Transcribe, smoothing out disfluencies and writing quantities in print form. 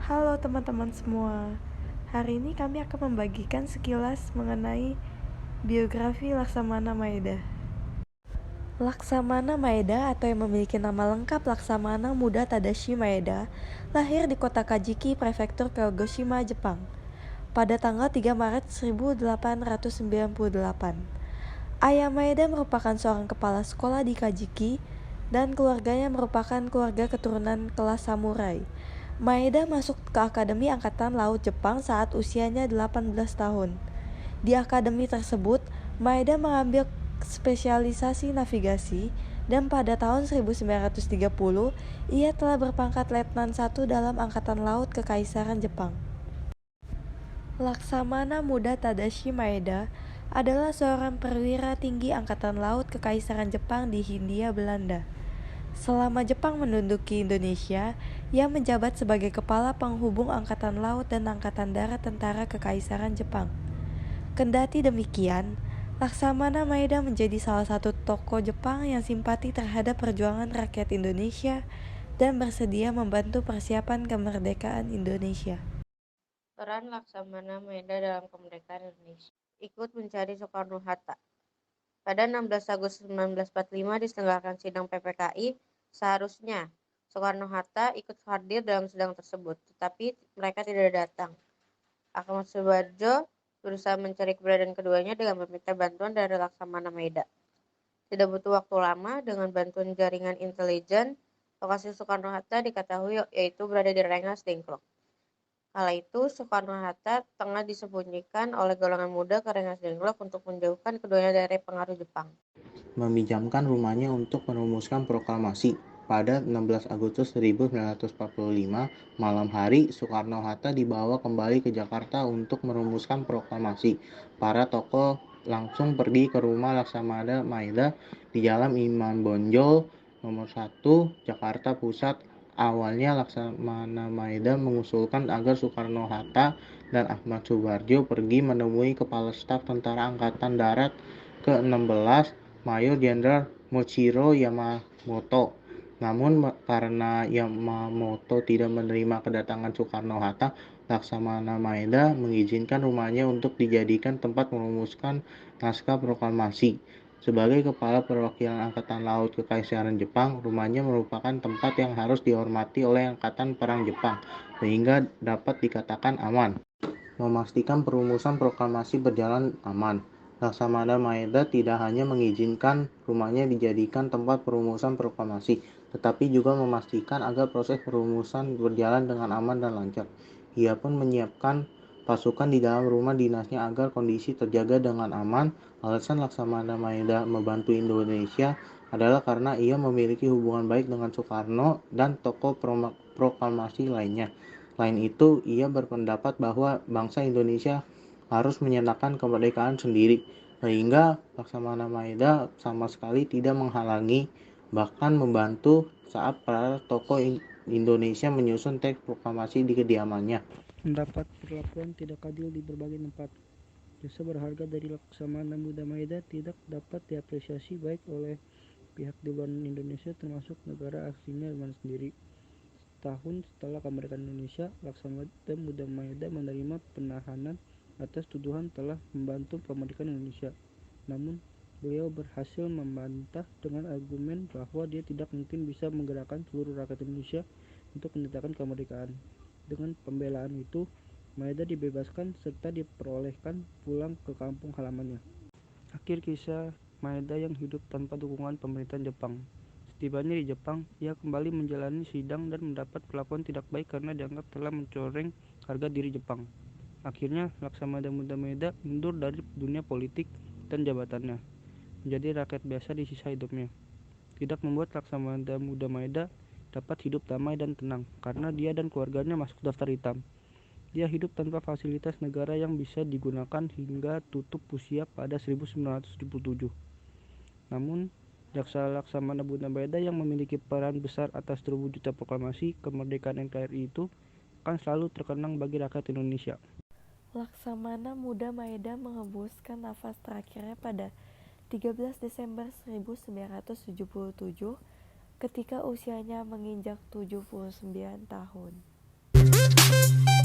Halo teman-teman semua. Hari ini kami akan membagikan sekilas mengenai biografi Laksamana Maeda. Laksamana Maeda atau yang memiliki nama lengkap Laksamana Muda Tadashi Maeda lahir di kota Kajiki, prefektur Kagoshima, Jepang pada tanggal 3 Maret 1898. Ayah Maeda merupakan seorang kepala sekolah di Kajiki dan keluarganya merupakan keluarga keturunan kelas samurai. Maeda masuk ke Akademi Angkatan Laut Jepang saat usianya 18 tahun. Di akademi tersebut, Maeda mengambil spesialisasi navigasi dan pada tahun 1930 ia telah berpangkat Letnan 1 dalam Angkatan Laut Kekaisaran Jepang. Laksamana Muda Tadashi Maeda adalah seorang perwira tinggi Angkatan Laut Kekaisaran Jepang di Hindia Belanda. Selama Jepang menduduki Indonesia, ia menjabat sebagai Kepala Penghubung Angkatan Laut dan Angkatan Darat Tentara Kekaisaran Jepang. Kendati demikian, Laksamana Maeda menjadi salah satu tokoh Jepang yang simpati terhadap perjuangan rakyat Indonesia dan bersedia membantu persiapan kemerdekaan Indonesia. Peran Laksamana Maeda dalam kemerdekaan Indonesia. Ikut mencari Soekarno-Hatta. Pada 16 Agustus 1945 diselenggarakan sidang PPKI. Seharusnya Soekarno-Hatta ikut hadir dalam sidang tersebut, tetapi mereka tidak datang. Ahmad Subarjo berusaha mencari keberadaan keduanya dengan meminta bantuan dari Laksamana Maeda. Tidak butuh waktu lama, dengan bantuan jaringan intelijen, lokasi Soekarno-Hatta diketahui yaitu berada di Rengas Dengklok. Kala itu, Soekarno-Hatta tengah disembunyikan oleh golongan muda ke Rengas Dengklok untuk menjauhkan keduanya dari pengaruh Jepang. Meminjamkan rumahnya untuk merumuskan proklamasi. Pada 16 Agustus 1945, malam hari, Soekarno-Hatta dibawa kembali ke Jakarta untuk merumuskan proklamasi. Para tokoh langsung pergi ke rumah Laksamana Maeda di Jalan Imam Bonjol, nomor 1, Jakarta Pusat. Awalnya Laksamana Maeda mengusulkan agar Soekarno-Hatta dan Ahmad Subarjo pergi menemui Kepala Staf Tentara Angkatan Darat ke-16, Mayor Jenderal Mochiro Yamamoto. Namun karena Yamamoto tidak menerima kedatangan Soekarno-Hatta, Laksamana Maeda mengizinkan rumahnya untuk dijadikan tempat merumuskan naskah proklamasi. Sebagai kepala perwakilan Angkatan Laut Kekaisaran Jepang, rumahnya merupakan tempat yang harus dihormati oleh Angkatan Perang Jepang, sehingga dapat dikatakan aman. Memastikan perumusan proklamasi berjalan aman. Laksamana Maeda tidak hanya mengizinkan rumahnya dijadikan tempat perumusan proklamasi, tetapi juga memastikan agar proses perumusan berjalan dengan aman dan lancar. Ia pun menyiapkan pasukan di dalam rumah dinasnya agar kondisi terjaga dengan aman. Alasan Laksamana Maeda membantu Indonesia adalah karena ia memiliki hubungan baik dengan Soekarno dan tokoh proklamasi lainnya. Selain itu, ia berpendapat bahwa bangsa Indonesia harus menyatakan kemerdekaan sendiri, sehingga Laksamana Maeda sama sekali tidak menghalangi, bahkan membantu saat para tokoh Indonesia menyusun teks proklamasi di kediamannya. Mendapat perlakuan tidak adil di berbagai tempat. Jasa berharga dari Laksamana Muda Maeda tidak dapat diapresiasi baik oleh pihak di luar Indonesia termasuk negara aslinya sendiri. Setahun setelah kemerdekaan Indonesia, Laksamana Muda Maeda menerima penahanan atas tuduhan telah membantu kemerdekaan Indonesia. Namun, beliau berhasil membantah dengan argumen bahwa dia tidak mungkin bisa menggerakkan seluruh rakyat Indonesia untuk menyatakan kemerdekaan. Dengan pembelaan itu, Maeda dibebaskan serta diperolehkan pulang ke kampung halamannya. Akhir kisah Maeda yang hidup tanpa dukungan pemerintahan Jepang. Setibanya di Jepang, ia kembali menjalani sidang dan mendapat perlakuan tidak baik karena dianggap telah mencoreng harga diri Jepang. Akhirnya, Laksamana Muda Maeda mundur dari dunia politik dan jabatannya, menjadi rakyat biasa di sisa hidupnya. Tidak membuat Laksamana Muda Maeda dapat hidup damai dan tenang, karena dia dan keluarganya masuk daftar hitam. Dia hidup tanpa fasilitas negara yang bisa digunakan hingga tutup usia pada 1977. Namun, Jaksa Laksamana Muda Maeda yang memiliki peran besar atas terwujudnya proklamasi kemerdekaan NKRI itu akan selalu terkenang bagi rakyat Indonesia. Laksamana Muda Maeda menghembuskan nafas terakhirnya pada 13 Desember 1977 ketika usianya menginjak 79 tahun. Thank you.